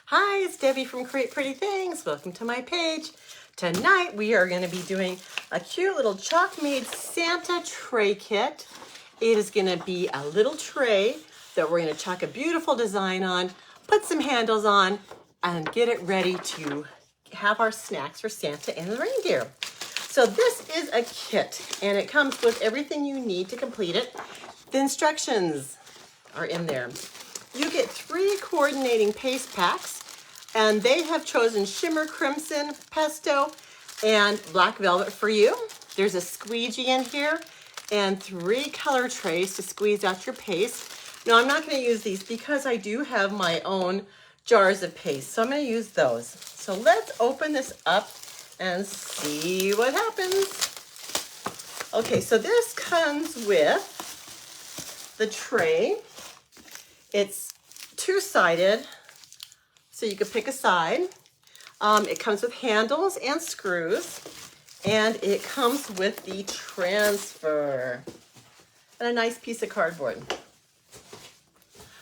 Hi, it's Debbie from Create Pretty Things. Welcome to my page. Tonight we are going to be doing a cute little chalk-made Santa tray kit. It is going to be a little tray that we're going to chalk a beautiful design on, put some handles on, and get it ready to have our snacks for Santa and the reindeer. So this is a kit, and it comes with everything you need to complete it. The instructions are in there. You get 3 coordinating paste packs, and they have chosen Shimmer Crimson, Pesto, and Black Velvet for you. There's a squeegee in here and 3 color trays to squeeze out your paste. Now, I'm not going to use these because I do have my own jars of paste, so I'm going to use those. So let's open this up and see what happens. Okay, so this comes with the tray. It's 2-sided, so you could pick a side. It comes with handles and screws, and it comes with the transfer and a nice piece of cardboard.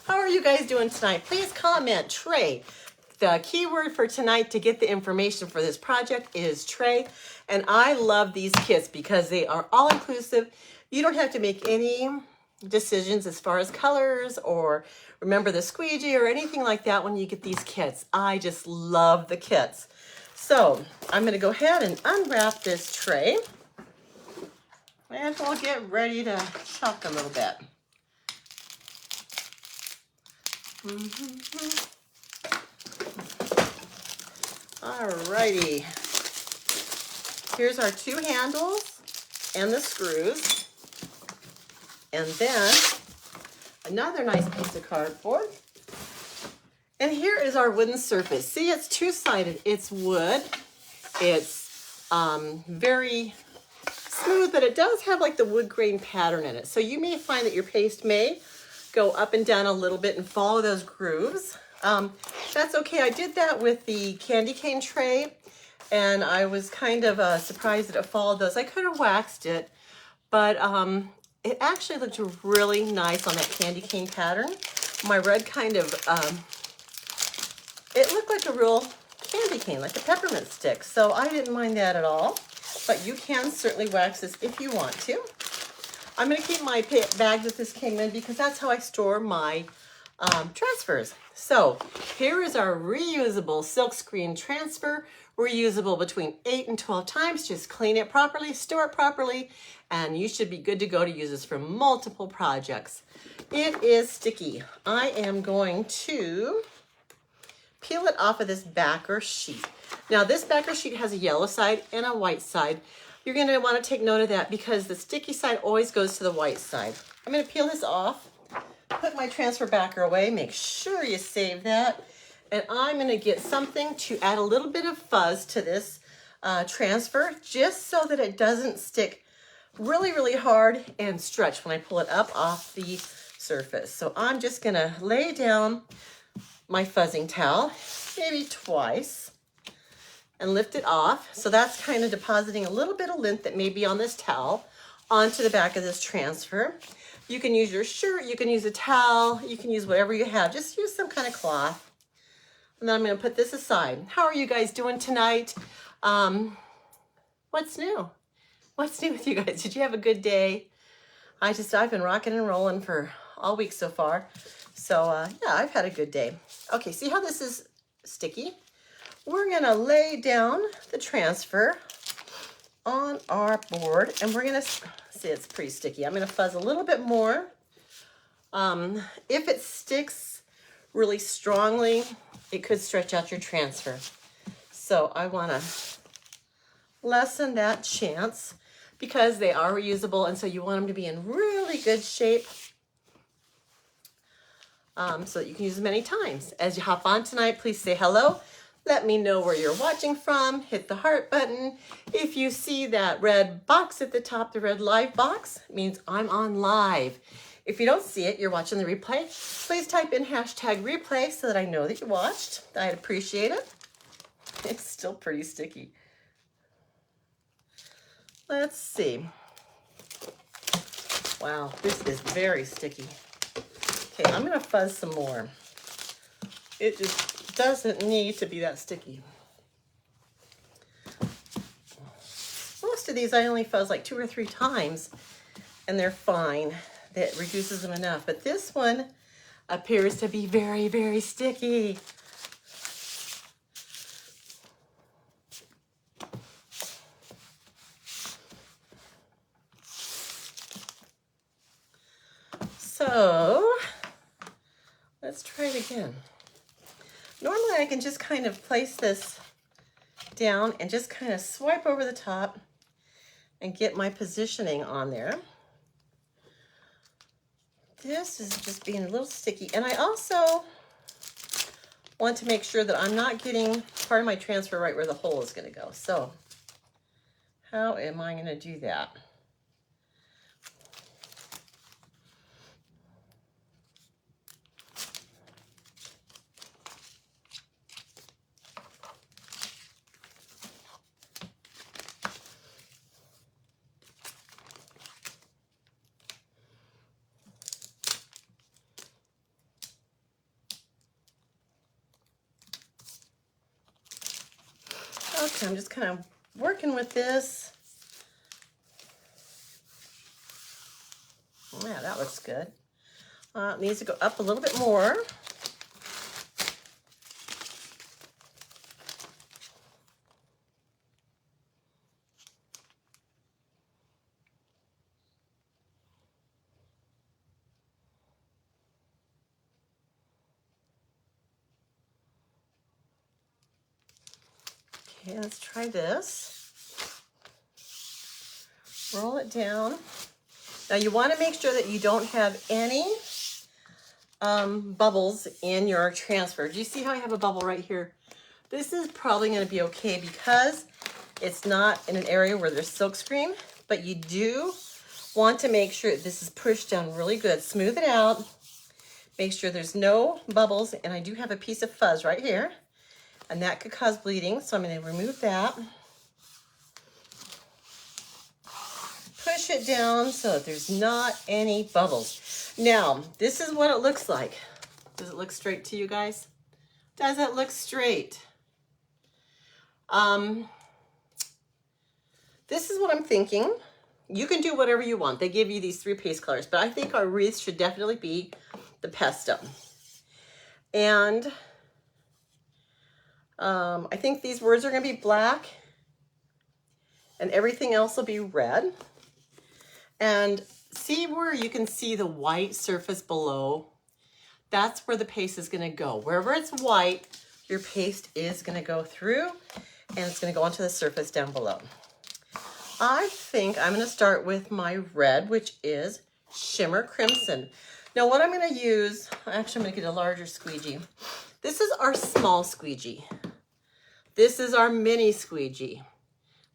How are you guys doing tonight? Please comment tray. The keyword for tonight to get the information for this project is tray, and I love these kits because they are all inclusive. You don't have to make any decisions as far as colors or remember the squeegee or anything like that when you get these kits. I just love the kits. So I'm going to go ahead and unwrap this tray, and we'll get ready to chalk a little bit. Alrighty. Here's our 2 handles and the screws. And then another nice piece of cardboard. And here is our wooden surface. See, it's 2-sided. It's wood. It's very smooth, but it does have like the wood grain pattern in it. So you may find that your paste may go up and down a little bit and follow those grooves. That's okay. I did that with the candy cane tray, and I was kind of surprised that it followed those. I could have waxed it, but it actually looked really nice on that candy cane pattern. My red kind of, it looked like a real candy cane, like a peppermint stick. So I didn't mind that at all, but you can certainly wax this if you want to. I'm gonna keep my bag that this came in because that's how I store my transfers. So here is our reusable silkscreen transfer, reusable between 8 and 12 times. Just clean it properly, store it properly, and you should be good to go to use this for multiple projects. It is sticky. I am going to peel it off of this backer sheet. Now this backer sheet has a yellow side and a white side. You're going to want to take note of that because the sticky side always goes to the white side. I'm going to peel this off, put my transfer backer away, make sure you save that, and I'm going to get something to add a little bit of fuzz to this transfer just so that it doesn't stick really hard and stretch when I pull it up off the surface. So I'm just going to lay down my fuzzing towel, maybe twice, and lift it off. So that's kind of depositing a little bit of lint that may be on this towel onto the back of this transfer. You can use your shirt, you can use a towel, you can use whatever you have. Just use some kind of cloth. And then I'm going to put this aside. How are you guys doing tonight? What's new? What's new with you guys? Did you have a good day? I've been rocking and rolling for all week so far. So yeah, I've had a good day. Okay, see how this is sticky? We're going to lay down the transfer on our board, and we're going to see it's pretty sticky. I'm going to fuzz a little bit more. If it sticks really strongly, it could stretch out your transfer. So I want to lessen that chance because they are reusable, and so you want them to be in really good shape so that you can use them many times. As you hop on tonight, please say hello. Let me know where you're watching from. Hit the heart button. If you see that red box at the top, the red live box, it means I'm on live. If you don't see it, you're watching the replay, please type in #replay so that I know that you watched. I'd appreciate it. It's still pretty sticky. Let's see. Wow, this is very sticky. Okay, I'm gonna fuzz some more. It just doesn't need to be that sticky. Most of these I only fuzz like 2 or 3 times and they're fine. That reduces them enough. But this one appears to be very, very sticky. So let's try it again. Normally I can just kind of place this down and just kind of swipe over the top and get my positioning on there. This is just being a little sticky. And I also want to make sure that I'm not getting part of my transfer right where the hole is going to go. So how am I going to do that? Okay, I'm just kind of working with this. Yeah, that looks good. It needs to go up a little bit more. Okay, let's try this. Roll it down. Now you want to make sure that you don't have any bubbles in your transfer. Do you see how I have a bubble right here? This is probably going to be okay because it's not in an area where there's silkscreen, but you do want to make sure this is pushed down really good. Smooth it out. Make sure there's no bubbles, and I do have a piece of fuzz right here, and that could cause bleeding, so I'm going to remove that. Push it down so that there's not any bubbles. Now, this is what it looks like. Does it look straight to you guys? Does it look straight? This is what I'm thinking. You can do whatever you want. They give you these 3 paste colors, but I think our wreath should definitely be the pesto. And I think these words are going to be black and everything else will be red. And see where you can see the white surface below? That's where the paste is going to go. Wherever it's white, your paste is going to go through and it's going to go onto the surface down below. I think I'm going to start with my red, which is Shimmer Crimson. Now what I'm going to use, actually I'm going to get a larger squeegee. This is our small squeegee. This is our mini squeegee.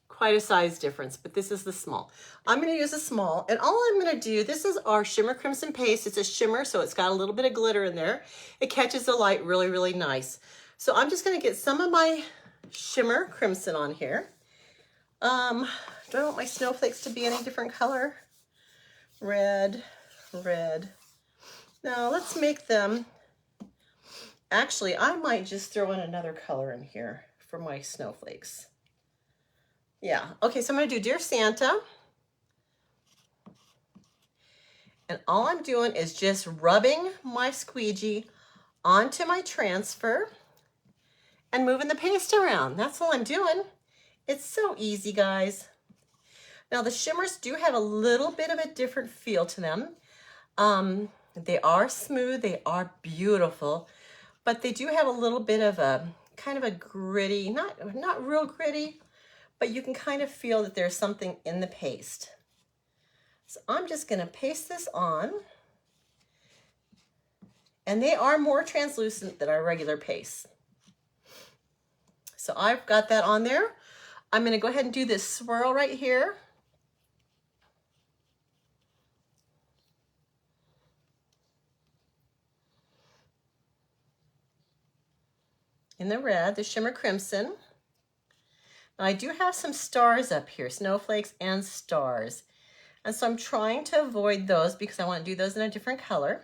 Quite a size difference, but this is the small. I'm going to use a small, and all I'm going to do, this is our Shimmer Crimson paste. It's a shimmer, so it's got a little bit of glitter in there. It catches the light really, really nice. So I'm just going to get some of my Shimmer Crimson on here. Do I want my snowflakes to be any different color? Red, red. Now let's make them, actually I might just throw in another color in here for my snowflakes. Yeah, okay, so I'm gonna do Dear Santa. And all I'm doing is just rubbing my squeegee onto my transfer and moving the paste around. That's all I'm doing. It's so easy, guys. Now the shimmers do have a little bit of a different feel to them. They are smooth, they are beautiful, but they do have a little bit of a kind of a gritty, not real gritty, but you can kind of feel that there's something in the paste. So I'm just going to paste this on. And they are more translucent than our regular paste. So I've got that on there. I'm going to go ahead and do this swirl right here. In the red, the Shimmer Crimson. Now I do have some stars up here, snowflakes and stars. And so I'm trying to avoid those because I want to do those in a different color.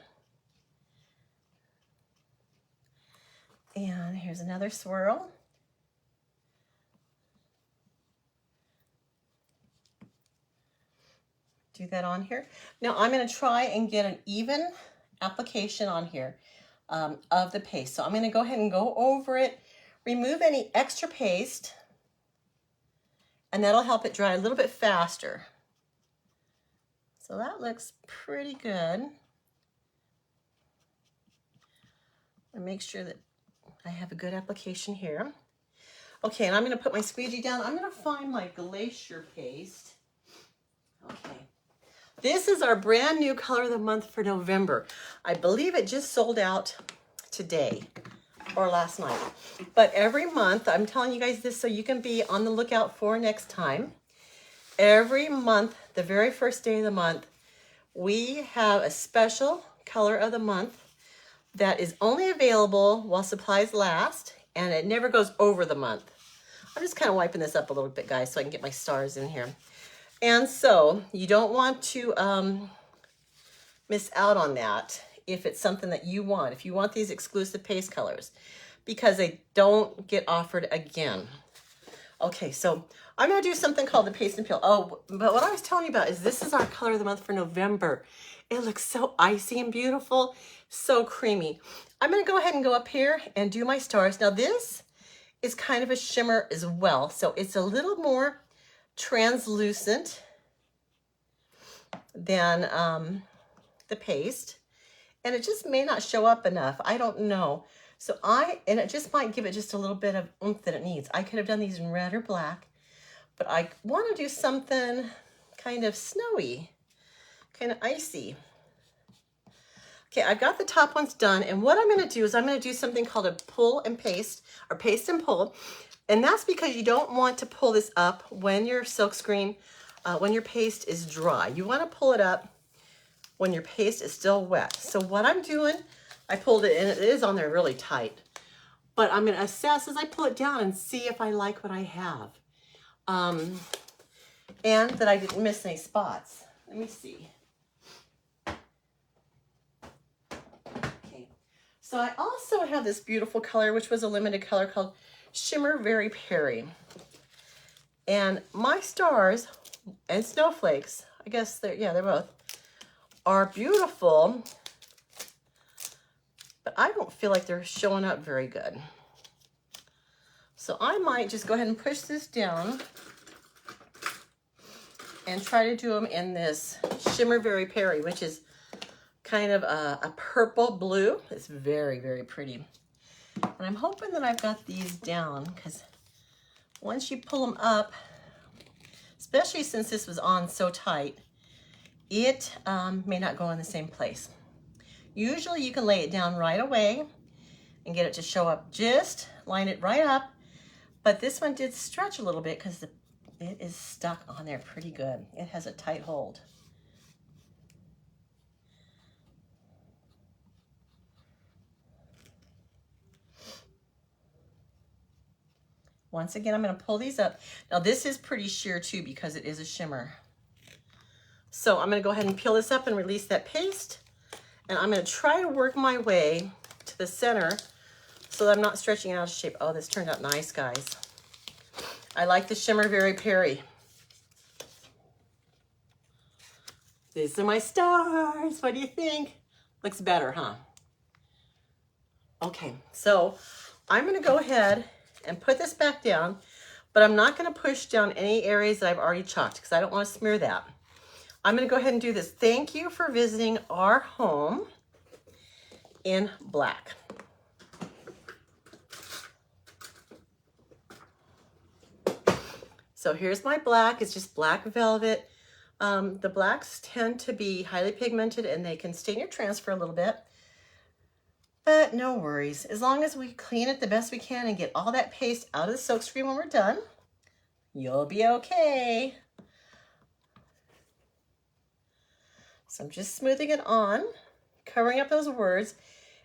And here's another swirl. Do that on here. Now I'm going to try and get an even application on here of the paste. So I'm going to go ahead and go over it, remove any extra paste, and that'll help it dry a little bit faster. So that looks pretty good. And make sure that I have a good application here. Okay, and I'm going to put my squeegee down. I'm going to find my Glacier paste. Okay. This is our brand new color of the month for November. I believe it just sold out today or last night. But every month, I'm telling you guys this so you can be on the lookout for next time. Every month, the very first day of the month, we have a special color of the month that is only available while supplies last, and it never goes over the month. I'm just kind of wiping this up a little bit, guys, so I can get my stars in here. And so you don't want to miss out on that if it's something that you want, if you want these exclusive paste colors, because they don't get offered again. Okay, so I'm going to do something called the paste and peel. Oh, but what I was telling you about is this is our color of the month for November. It looks so icy and beautiful, so creamy. I'm going to go ahead and go up here and do my stars. Now this is kind of a shimmer as well, so it's a little more translucent than the paste, and it just may not show up enough. I don't know. So and it just might give it just a little bit of oomph that it needs. I could have done these in red or black, but I want to do something kind of snowy, kind of icy. Okay, I've got the top ones done, and what I'm going to do is I'm going to do something called a pull and paste, or paste and pull, and that's because you don't want to pull this up when your silkscreen, when your paste is dry. You want to pull it up when your paste is still wet. So what I'm doing, I pulled it, and it is on there really tight, but I'm going to assess as I pull it down and see if I like what I have, and that I didn't miss any spots. Let me see. So I also have this beautiful color, which was a limited color called Shimmer Very Peri. And my stars and snowflakes, I guess they're both, are beautiful, but I don't feel like they're showing up very good. So I might just go ahead and push this down and try to do them in this Shimmer Very Peri, which is kind of a purple blue. It's very, very pretty. And I'm hoping that I've got these down, because once you pull them up, especially since this was on so tight, it may not go in the same place. Usually you can lay it down right away and get it to show up, just line it right up. But this one did stretch a little bit because it is stuck on there pretty good. It has a tight hold. Once again, I'm going to pull these up. Now this is pretty sheer too because it is a shimmer. So I'm going to go ahead and peel this up and release that paste. And I'm going to try to work my way to the center so that I'm not stretching it out of shape. Oh, this turned out nice, guys. I like the Shimmer Very Peri. These are my stars. What do you think? Looks better, huh? Okay, so I'm going to go ahead and put this back down, but I'm not going to push down any areas that I've already chalked because I don't want to smear that. I'm going to go ahead and do this. Thank you for visiting our home in black. So here's my black. It's just black velvet. The blacks tend to be highly pigmented and they can stain your transfer a little bit. But no worries. As long as we clean it the best we can and get all that paste out of the silkscreen when we're done, you'll be okay. So I'm just smoothing it on, covering up those words.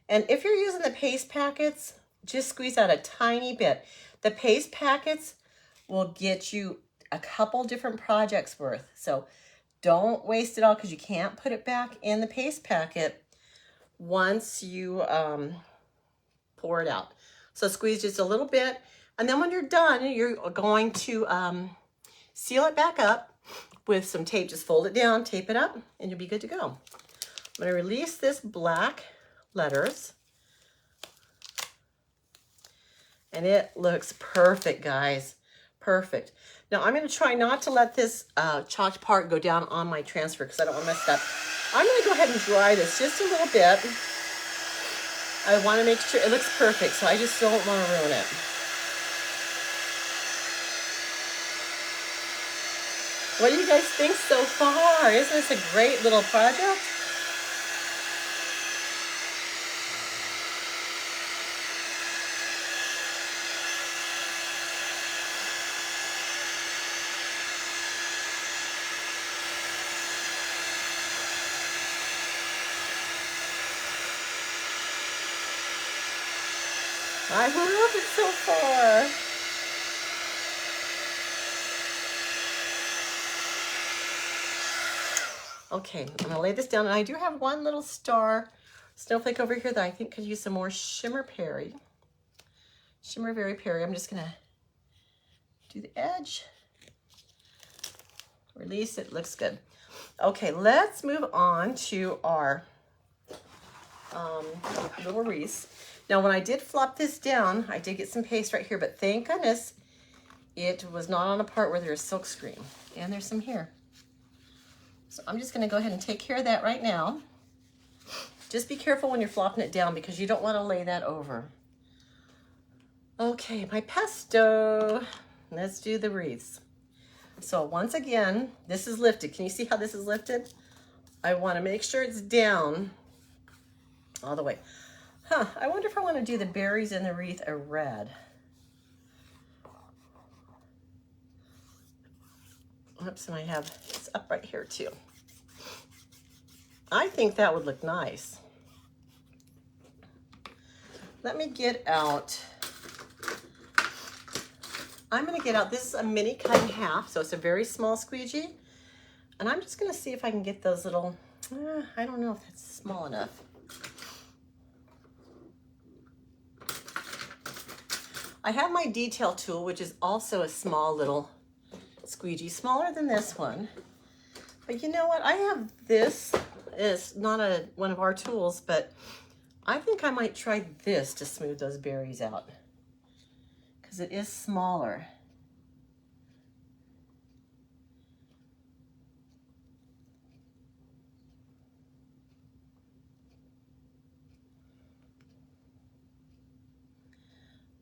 And if you're using the paste packets, just squeeze out a tiny bit. The paste packets will get you a couple different projects worth. So don't waste it all because you can't put it back in the paste packet once you pour it out. So squeeze just a little bit. And then when you're done, you're going to seal it back up with some tape. Just fold it down, tape it up, and you'll be good to go. I'm gonna release this black letters. And it looks perfect, guys. Perfect. Now I'm gonna try not to let this chalked part go down on my transfer because I don't want to mess it up. I'm gonna go ahead and dry this just a little bit. I wanna make sure it looks perfect, so I just don't wanna ruin it. What do you guys think so far? Isn't this a great little project? I love it so far. Okay, I'm gonna lay this down, and I do have one little star snowflake over here that I think could use some more Shimmer Berry. Shimmer Berry Perry. I'm just gonna do the edge. Release it, looks good. Okay, let's move on to our little wreath. Now, when I did flop this down, I did get some paste right here, but thank goodness it was not on a part where there's silk screen. And there's some here. So I'm just gonna go ahead and take care of that right now. Just be careful when you're flopping it down because you don't wanna lay that over. Okay, my pesto. Let's do the wreaths. So once again, this is lifted. Can you see how this is lifted? I wanna make sure it's down all the way. I wonder if I wanna do the berries in the wreath a red. Oops, and I have, it's up right here too. I think that would look nice. Let me get out, I'm gonna get out, this is a mini cut in half, so it's a very small squeegee. And I'm just gonna see if I can get those little, I don't know if that's small enough. I have my detail tool, which is also a small little squeegee, smaller than this one. But you know what? I have this. It's not one of our tools, but I think I might try this to smooth those berries out because it is smaller.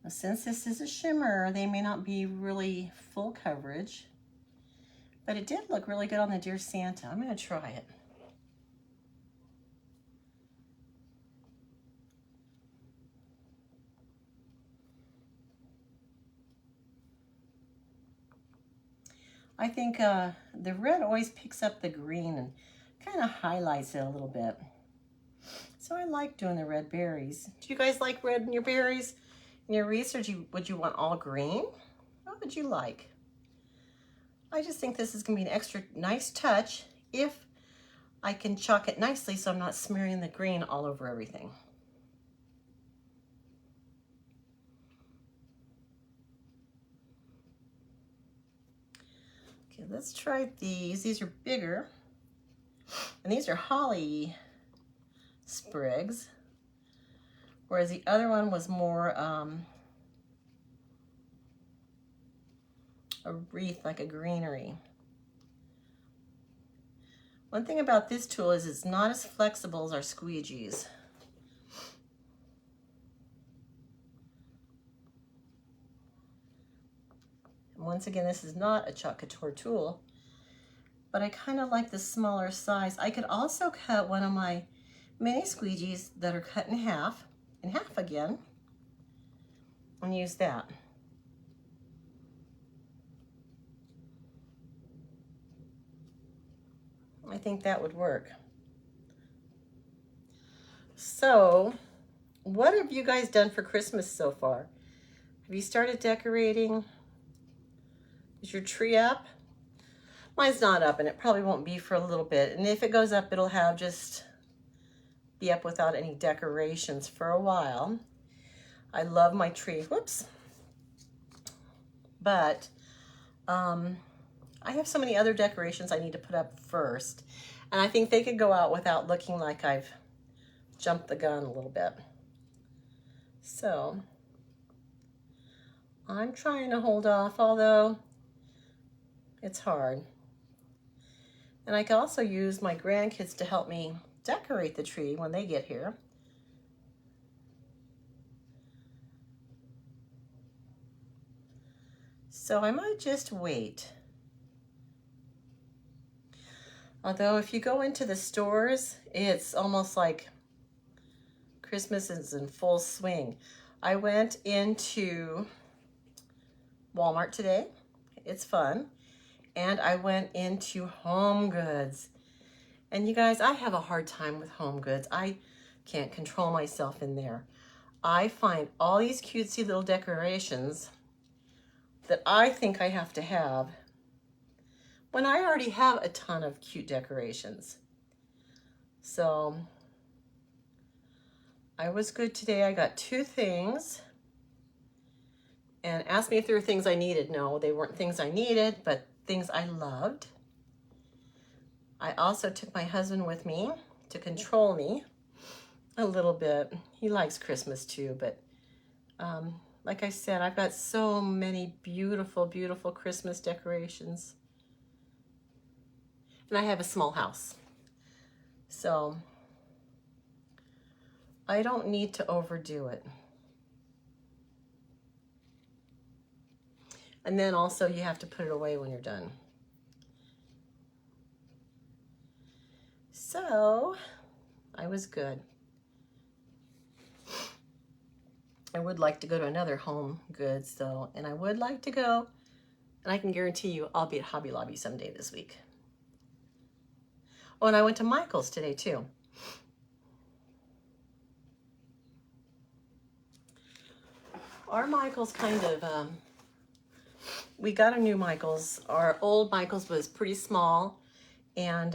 Now, since this is a shimmer, they may not be really full coverage, but it did look really good on the Dear Santa. I'm going to try it. I think the red always picks up the green and kind of highlights it a little bit. So I like doing the red berries. Do you guys like red in your berries, in your wreaths, or would you want all green? What would you like? I just think this is gonna be an extra nice touch if I can chalk it nicely so I'm not smearing the green all over everything. Okay, let's try these. These are bigger, and these are holly sprigs, whereas the other one was more a wreath, like a greenery. One thing about this tool is it's not as flexible as our squeegees. And once again, this is not a Chalk Couture tool, but I kind of like the smaller size. I could also cut one of my mini squeegees that are cut in half again, and use that. I think that would work. So, what have you guys done for Christmas so far? Have you started decorating? Is your tree up? Mine's not up, and it probably won't be for a little bit. And if it goes up, it'll have just be up without any decorations for a while. I love my tree. Whoops. But I have so many other decorations I need to put up first. And I think they could go out without looking like I've jumped the gun a little bit. So I'm trying to hold off, although it's hard. And I can also use my grandkids to help me decorate the tree when they get here. So I might just wait. Although if you go into the stores, it's almost like Christmas is in full swing. I went into Walmart today. It's fun. And I went into Home Goods. And you guys, I have a hard time with Home Goods. I can't control myself in there. I find all these cutesy little decorations that I think I have to have when I already have a ton of cute decorations. So I was good today. I got 2 things. And asked me if there were things I needed. No, they weren't things I needed, but things I loved. I also took my husband with me to control me a little bit. He likes Christmas too, but like I said, I've got so many beautiful, beautiful Christmas decorations. And I have a small house. So I don't need to overdo it. And then also you have to put it away when you're done. So I was good. I would like to go to another Home Goods though, and I would like to go, and I can guarantee you I'll be at Hobby Lobby someday this week. Oh, and I went to Michael's today too. Our Michael's kind of, we got a new Michael's. Our old Michael's was pretty small, and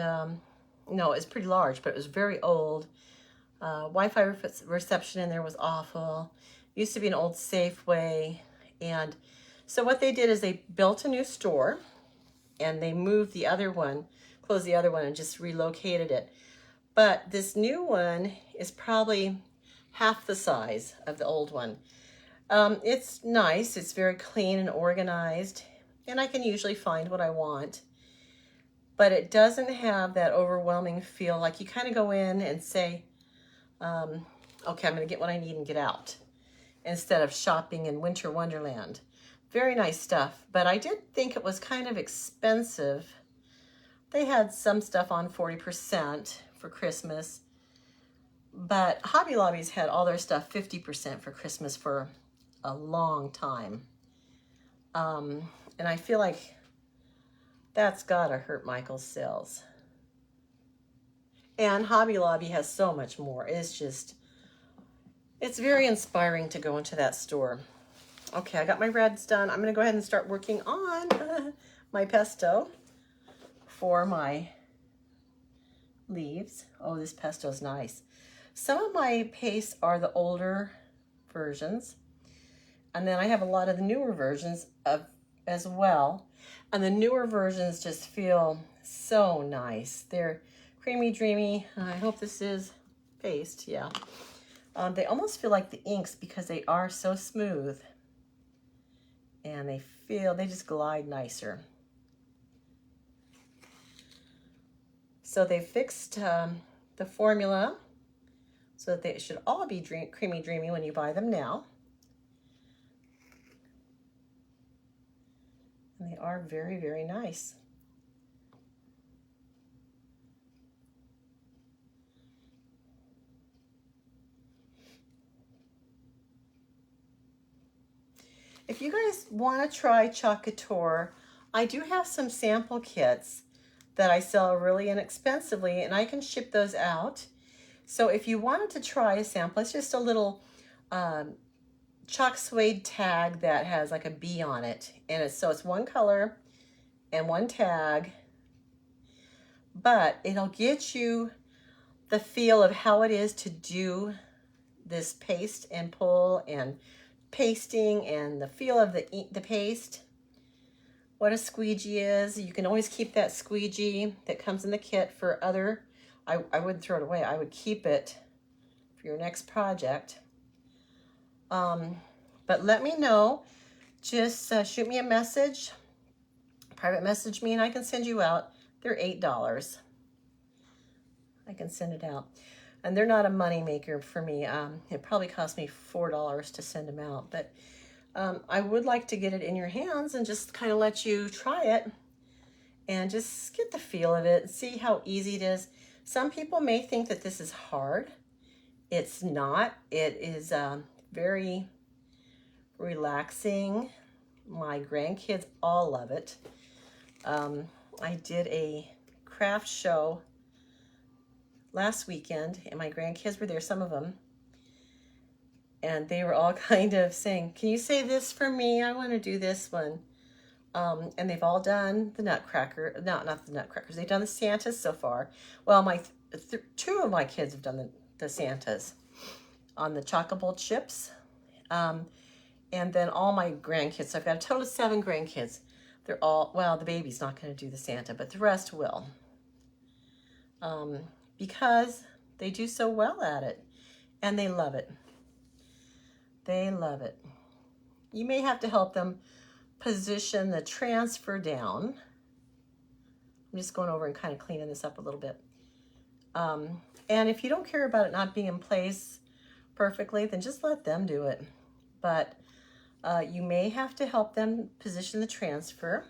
no, it's pretty large, but it was very old. Wi-Fi reception in there was awful. Used to be an old Safeway. And so what they did is they built a new store, and they moved the other one, closed the other one, and just relocated it. But this new one is probably half the size of the old one. It's nice. It's very clean and organized, and I can usually find what I want. But it doesn't have that overwhelming feel. Like you kind of go in and say, okay, I'm going to get what I need and get out, instead of shopping in Winter Wonderland. Very nice stuff, but I did think it was kind of expensive. They had some stuff on 40% for Christmas, but Hobby Lobby's had all their stuff 50% for Christmas for a long time. And I feel like that's gotta hurt Michael's sales. And Hobby Lobby has so much more. It's very inspiring to go into that store. Okay, I got my reds done. I'm gonna go ahead and start working on my pesto for my leaves. Oh, this pesto is nice. Some of my pastes are the older versions, and then I have a lot of the newer versions as well. And the newer versions just feel so nice. They're creamy, dreamy. I hope this is paste, yeah. They almost feel like the inks because they are so smooth. And they just glide nicer. So they fixed the formula so that they should all be creamy, dreamy when you buy them now. And they are very, very nice. If you guys want to try Chalk Couture, I do have some sample kits that I sell really inexpensively, and I can ship those out. So if you wanted to try a sample, it's just a little chalk suede tag that has like a bee on it, and it's one color and one tag, but it'll get you the feel of how it is to do this paste and pull and pasting and the feel of the paste. What a squeegee is. You can always keep that squeegee that comes in the kit for other, I wouldn't throw it away. I would keep it for your next project. But let me know. Just shoot me a message, private message me, and I can send you out. They're $8. I can send it out. And they're not a money maker for me. It probably cost me $4 to send them out. But I would like to get it in your hands and just kind of let you try it and just get the feel of it and see how easy it is. Some people may think that this is hard. It's not. It is very relaxing. My grandkids all love it. I did a craft show last weekend and my grandkids were there, some of them, and they were all kind of saying, can you say this for me? I want to do this one. And they've all done the Nutcracker, not the Nutcrackers. They've done the Santas so far. Well, my two of my kids have done the Santas on the Chock-a-Bowl chips. And then all my grandkids, so I've got a total of 7 grandkids. They're all, well, the baby's not going to do the Santa, but the rest will. Because they do so well at it, and they love it. They love it. You may have to help them position the transfer down. I'm just going over and kind of cleaning this up a little bit. And if you don't care about it not being in place perfectly, then just let them do it. But you may have to help them position the transfer,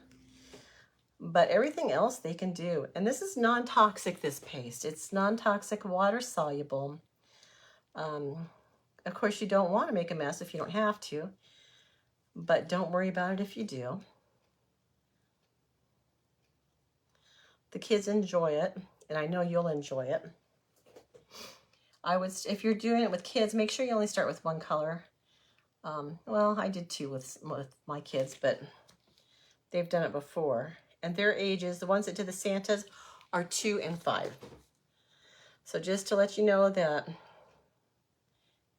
but everything else they can do. And this is non-toxic, this paste. It's non-toxic, water soluble. Of course, you don't want to make a mess if you don't have to, but don't worry about it if you do. The kids enjoy it, and I know you'll enjoy it. I would, if you're doing it with kids, make sure you only start with one color. Well, I did 2 with my kids, but they've done it before. And their ages, the ones that did the Santas, are 2 and 5. So just to let you know that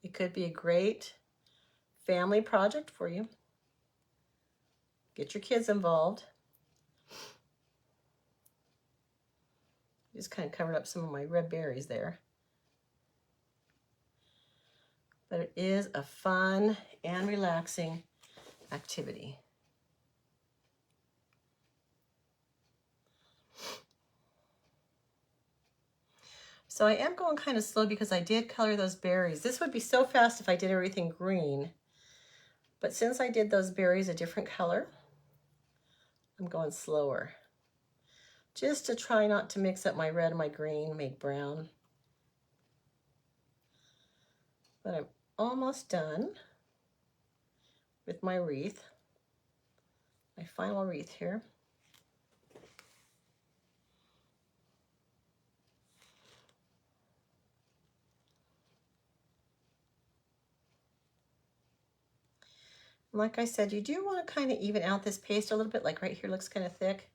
it could be a great family project for you. Get your kids involved. Just kind of covered up some of my red berries there. But it is a fun and relaxing activity. So I am going kind of slow because I did color those berries. This would be so fast if I did everything green. But since I did those berries a different color, I'm going slower. Just to try not to mix up my red and my green, make brown. But I'm almost done with my wreath, my final wreath here. Like I said, you do want to kind of even out this paste a little bit, like right here looks kind of thick.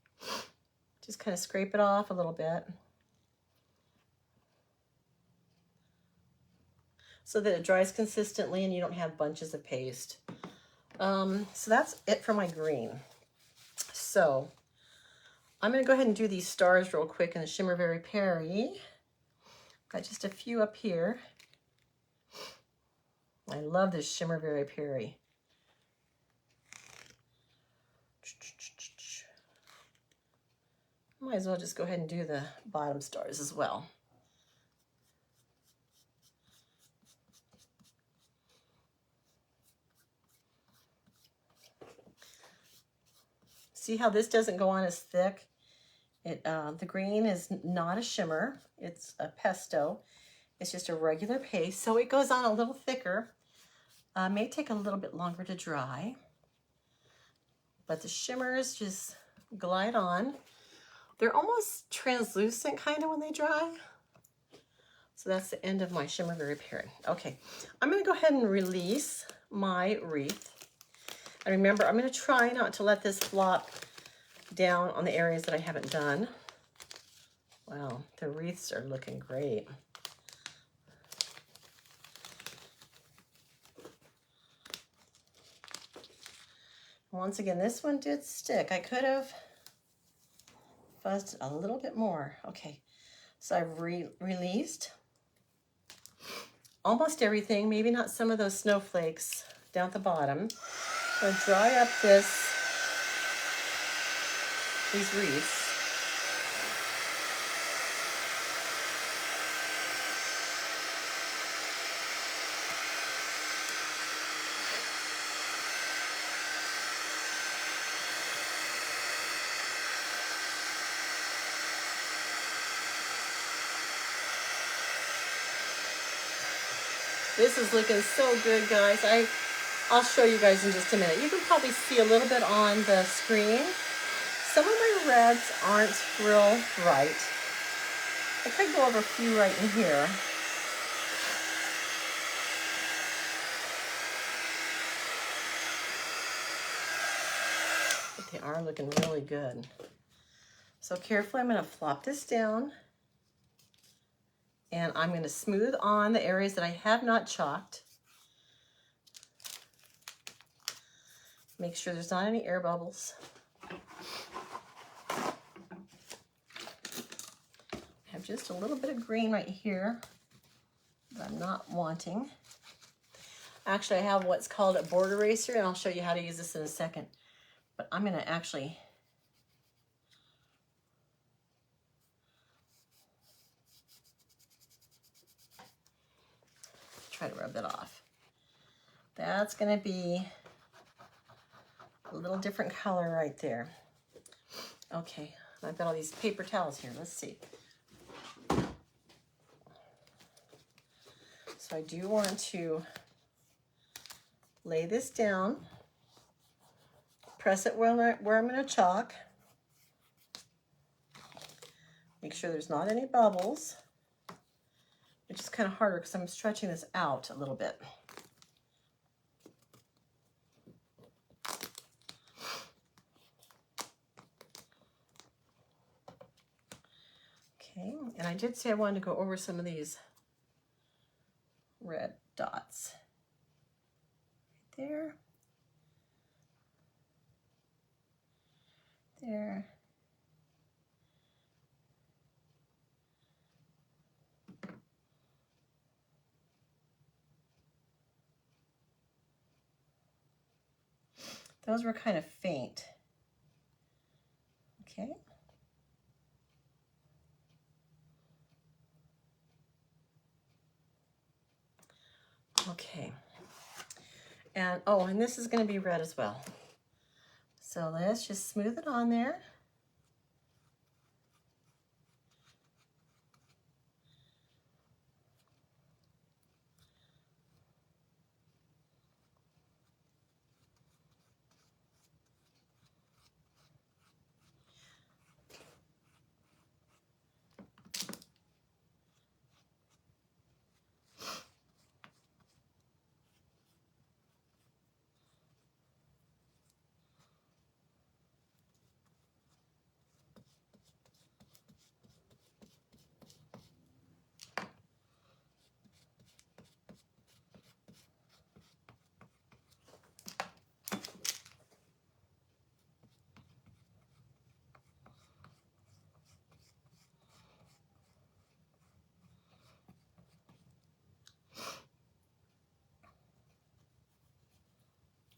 Just kind of scrape it off a little bit so that it dries consistently and you don't have bunches of paste. So that's it for my green. So I'm going to go ahead and do these stars real quick in the Shimmer Very Peri. Got just a few up here. I love this Shimmer Very Peri. Might as well just go ahead and do the bottom stars as well. See how this doesn't go on as thick? The green is not a shimmer, it's a pesto. It's just a regular paste, so it goes on a little thicker. May take a little bit longer to dry, but the shimmers just glide on. They're almost translucent kind of when they dry. So that's the end of my Shimmer Very Peri. Okay, I'm gonna go ahead and release my wreath. And remember, I'm gonna try not to let this flop down on the areas that I haven't done. Wow, the wreaths are looking great. Once again, this one did stick. I could have fuzzed it a little bit more. Okay, so I've released almost everything, maybe not some of those snowflakes down at the bottom. I'm gonna dry up these wreaths. This is looking so good, guys. I'll show you guys in just a minute. You can probably see a little bit on the screen. Some of my reds aren't real bright. I could go over a few right in here. But they are looking really good. So carefully, I'm going to flop this down. And I'm going to smooth on the areas that I have not chalked. Make sure there's not any air bubbles. I have just a little bit of green right here that I'm not wanting. Actually, I have what's called a board eraser, and I'll show you how to use this in a second. But I'm going to actually try to rub that off. That's going to be a little different color right there. Okay, I've got all these paper towels here. Let's see. So I do want to lay this down, press it where I'm going to chalk. Make sure there's not any bubbles, which is kind of harder because I'm stretching this out a little bit. Okay, and I did say I wanted to go over some of these red dots. Right there. There. Those were kind of faint. Okay. Okay. And oh, and this is going to be red as well. So let's just smooth it on there.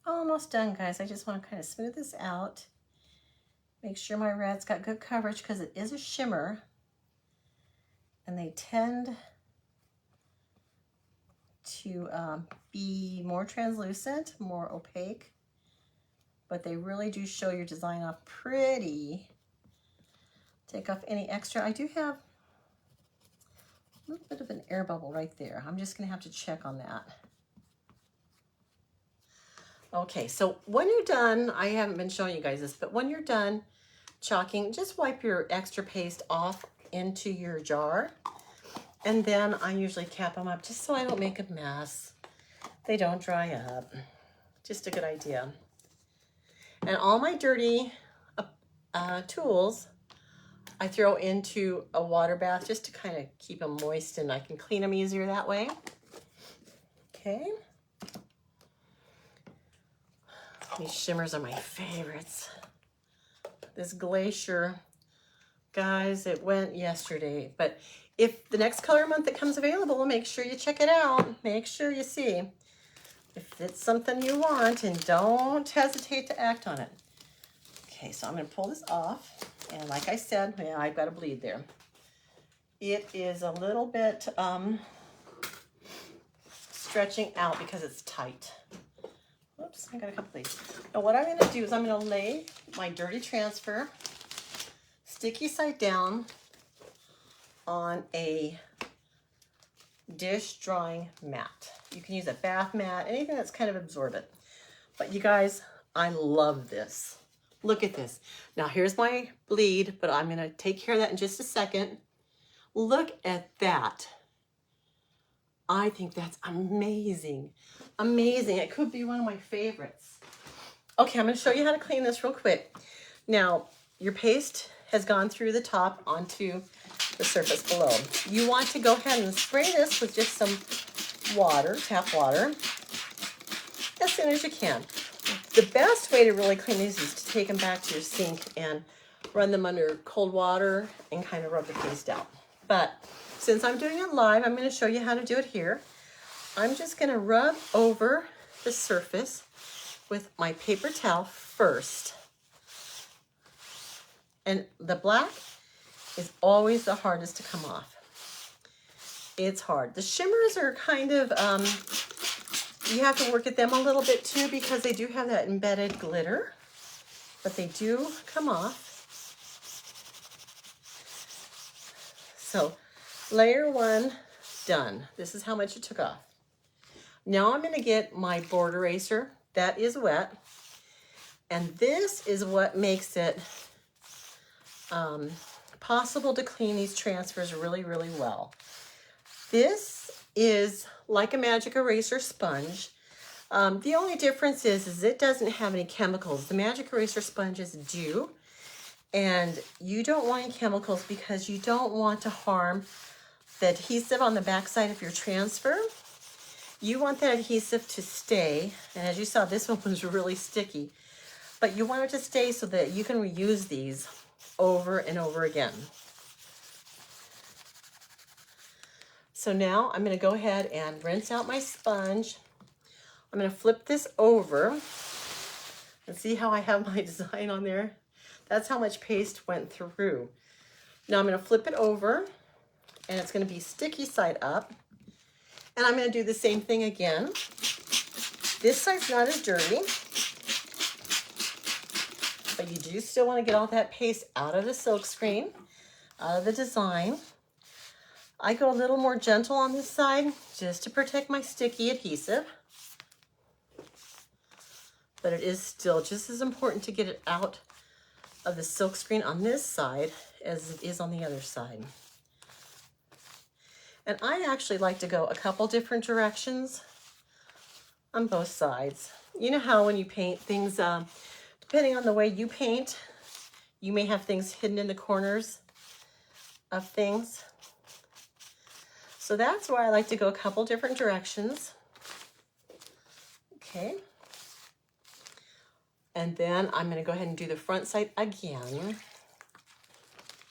Almost done, guys. I just want to kind of smooth this out. Make sure my red's got good coverage because it is a shimmer. And they tend to be more translucent, more opaque. But they really do show your design off pretty. Take off any extra. I do have a little bit of an air bubble right there. I'm just going to have to check on that. Okay, so when you're done, I haven't been showing you guys this, but when you're done chalking, just wipe your extra paste off into your jar. And then I usually cap them up just so I don't make a mess. They don't dry up. Just a good idea. And all my dirty tools, I throw into a water bath just to kind of keep them moist, and I can clean them easier that way. Okay. These shimmers are my favorites. This Glacier, guys, it went yesterday, but if the next color month that comes available, make sure you check it out. Make sure you see if it's something you want, and don't hesitate to act on it. Okay, so I'm going to pull this off, and like I said, yeah, I've got a bleed there. It is a little bit stretching out because it's tight. Oops, I got a couple of these. Now what I'm going to do is I'm going to lay my dirty transfer sticky side down on a dish drying mat. You can use a bath mat, anything that's kind of absorbent. But you guys, I love this. Look at this. Now here's my bleed, but I'm gonna take care of that in just a second. Look at that. I think that's amazing. Amazing. It could be one of my favorites. Okay, I'm gonna show you how to clean this real quick. Now, your paste has gone through the top onto the surface below. You want to go ahead and spray this with just some water, tap water, as soon as you can. The best way to really clean these is to take them back to your sink and run them under cold water and kind of rub the paste out. But since I'm doing it live, I'm going to show you how to do it here. I'm just going to rub over the surface with my paper towel first. And the black is always the hardest to come off. It's hard. The shimmers are kind of, you have to work at them a little bit too because they do have that embedded glitter, but they do come off. So layer one done. This is how much it took off. Now I'm going to get my board eraser that is wet, and this is what makes it possible to clean these transfers really, really well. This is like a magic eraser sponge. The only difference is it doesn't have any chemicals. The magic eraser sponges do, and you don't want any chemicals because you don't want to harm the adhesive on the backside of your transfer. You want that adhesive to stay, and as you saw, this one was really sticky, but you want it to stay so that you can reuse these over and over again. So now I'm going to go ahead and rinse out my sponge. I'm going to flip this over and see how I have my design on there. That's how much paste went through. Now I'm going to flip it over, and it's going to be sticky side up. And I'm going to do the same thing again. This side's not as dirty, but you do still want to get all that paste out of the silk screen, out of the design. I go a little more gentle on this side just to protect my sticky adhesive. But it is still just as important to get it out of the silk screen on this side as it is on the other side. And I actually like to go a couple different directions on both sides. You know how when you paint things, depending on the way you paint, you may have things hidden in the corners of things. So that's why I like to go a couple different directions. Okay. And then I'm going to go ahead and do the front side again.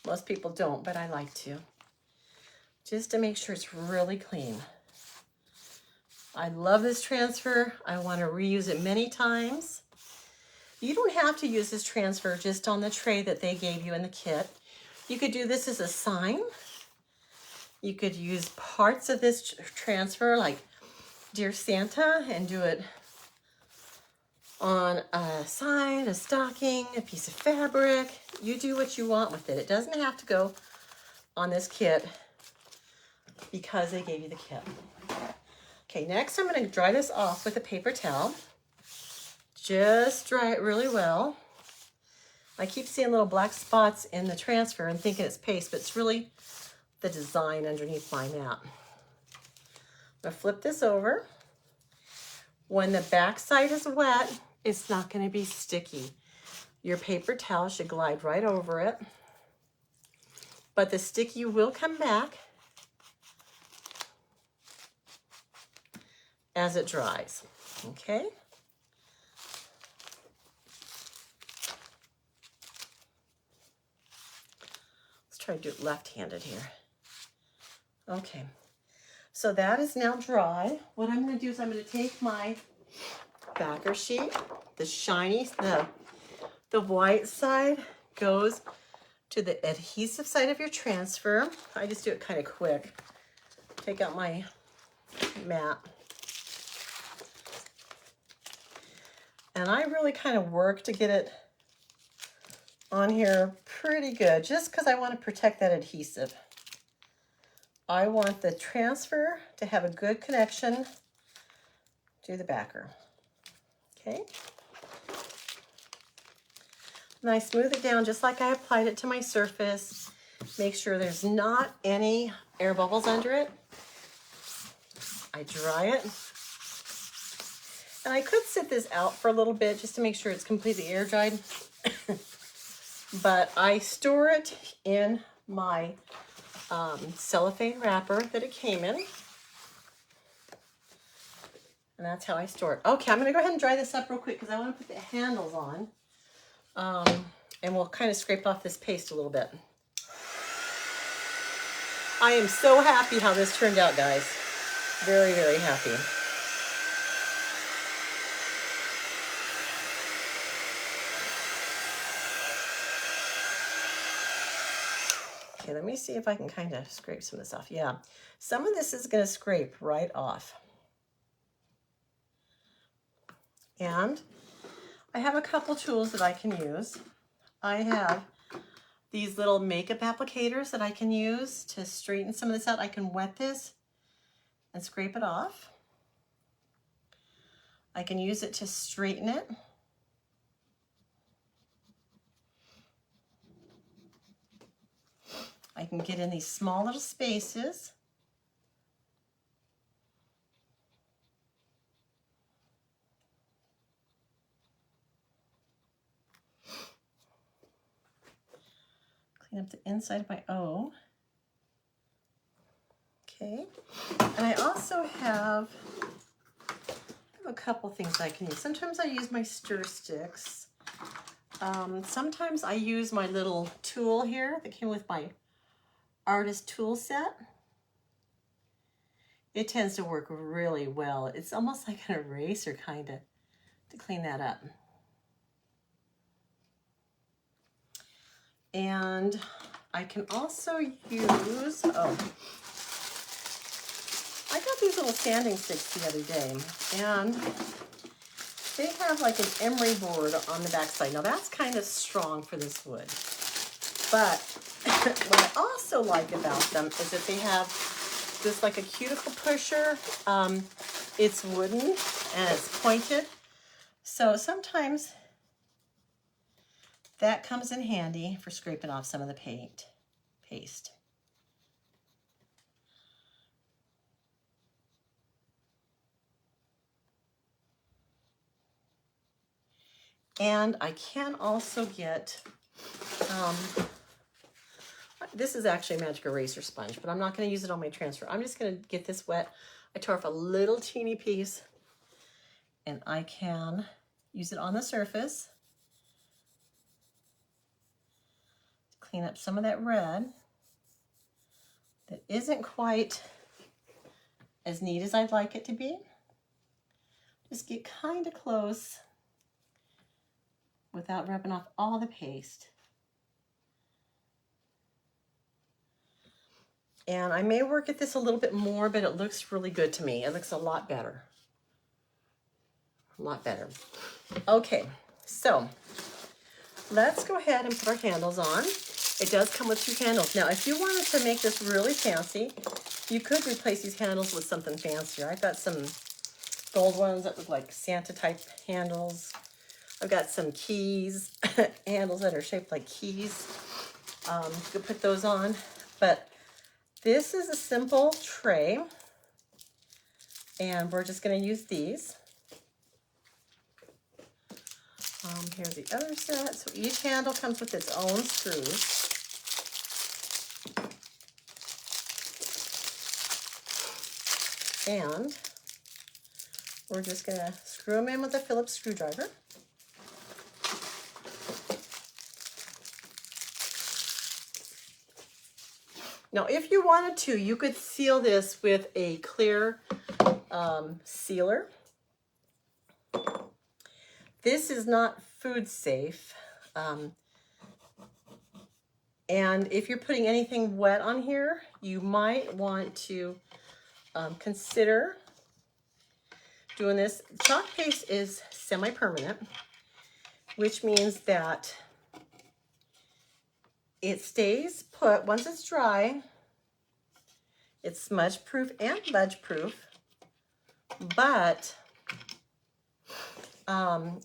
Most people don't, but I like to. Just to make sure it's really clean. I love this transfer. I want to reuse it many times. You don't have to use this transfer just on the tray that they gave you in the kit. You could do this as a sign. You could use parts of this transfer like Dear Santa and do it on a sign, a stocking, a piece of fabric. You do what you want with it. It doesn't have to go on this kit because they gave you the kit. Okay, next I'm going to dry this off with a paper towel. Just dry it really well. I keep seeing little black spots in the transfer and thinking it's paste, but it's really the design underneath my mat. I'm going to flip this over. When the back side is wet, it's not going to be sticky. Your paper towel should glide right over it, but the sticky will come back as it dries. Okay? try to do it left-handed here. Okay, so that is now dry. What I'm going to do is I'm going to take my backer sheet, the shiny, the white side goes to the adhesive side of your transfer. I just do it kind of quick. Take out my mat. And I really kind of work to get it on here pretty good, just because I want to protect that adhesive. I want the transfer to have a good connection to the backer. Okay. And I smooth it down just like I applied it to my surface. Make sure there's not any air bubbles under it. I dry it. And I could sit this out for a little bit just to make sure it's completely air dried. But I store it in my cellophane wrapper that it came in. And that's how I store it. Okay, I'm gonna go ahead and dry this up real quick because I want to put the handles on. And we'll kind of scrape off this paste a little bit. I am so happy how this turned out, guys. Very, very happy. Okay, let me see if I can kind of scrape some of this off. Yeah, some of this is going to scrape right off. And I have a couple tools that I can use. I have these little makeup applicators that I can use to straighten some of this out. I can wet this and scrape it off. I can use it to straighten it. I can get in these small little spaces. Clean up the inside of my O. Okay, and I also have a couple things I can use. Sometimes I use my stir sticks. Sometimes I use my little tool here that came with my artist tool set. It tends to work really well. It's almost like an eraser kind of to clean that up. And I can also use, I got these little sanding sticks the other day, and they have like an emery board on the back side. Now that's kind of strong for this wood, but what I also like about them is that they have this like a cuticle pusher. It's wooden and it's pointed, so sometimes that comes in handy for scraping off some of the paste. And I can also get, this is actually a magic eraser sponge, but I'm not going to use it on my transfer. I'm just going to get this wet. I tore off a little teeny piece, and I can use it on the surface. Clean up some of that red that isn't quite as neat as I'd like it to be. Just get kind of close without rubbing off all the paste. And I may work at this a little bit more, but it looks really good to me. It looks a lot better. A lot better. Okay, so let's go ahead and put our handles on. It does come with 2 handles. Now, if you wanted to make this really fancy, you could replace these handles with something fancier. I've got some gold ones that look like Santa type handles. I've got some keys, handles that are shaped like keys. You could put those on, but this is a simple tray, and we're just going to use these. Here's the other set. So each handle comes with its own screws. And we're just going to screw them in with a Phillips screwdriver. Now, if you wanted to, you could seal this with a clear sealer. This is not food safe. And if you're putting anything wet on here, you might want to consider doing this. Chalk paste is semi-permanent, which means that it stays put once it's dry. It's smudge proof and budge proof, but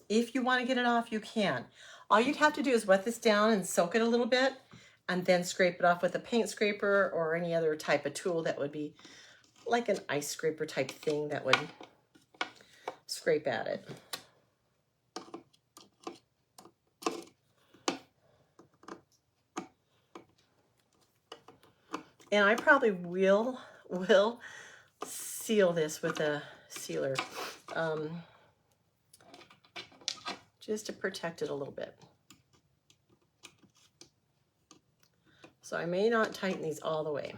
if you want to get it off, you can. All you'd have to do is wet this down and soak it a little bit, and then scrape it off with a paint scraper or any other type of tool that would be like an ice scraper type thing that would scrape at it. And I probably will seal this with a sealer just to protect it a little bit. So I may not tighten these all the way.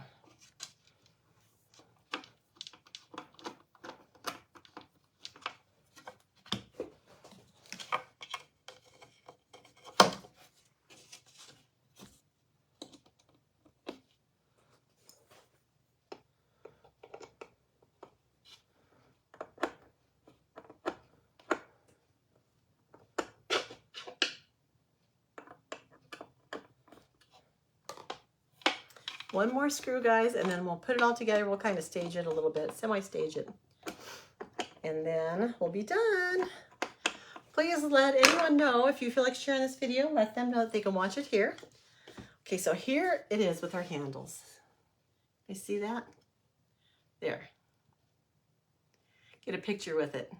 One more screw, guys, and then we'll put it all together. We'll kind of stage it a little bit, semi-stage it. And then we'll be done. Please let anyone know if you feel like sharing this video. Let them know that they can watch it here. Okay, so here it is with our handles. You see that? There. Get a picture with it.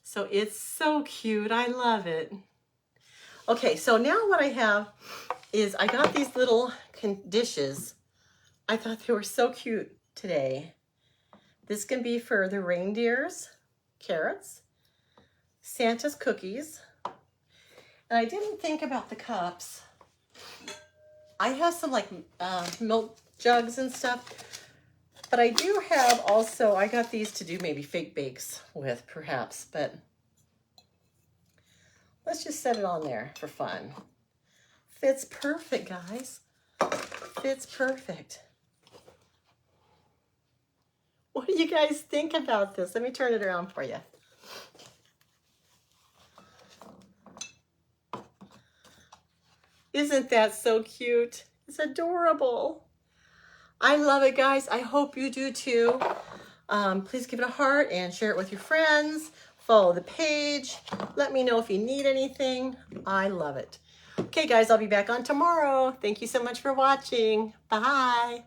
So it's so cute. I love it. Okay, so now what I have is I got these little dishes. I thought they were so cute today. This can be for the reindeers, carrots, Santa's cookies. And I didn't think about the cups. I have some like milk jugs and stuff, but I do have also, I got these to do maybe fake bakes with perhaps, but let's just set it on there for fun. Fits perfect, guys. Fits perfect. What do you guys think about this? Let me turn it around for you. Isn't that so cute? It's adorable. I love it, guys. I hope you do too. Please give it a heart and share it with your friends. Follow the page. Let me know if you need anything. I love it. Okay, guys, I'll be back on tomorrow. Thank you so much for watching. Bye.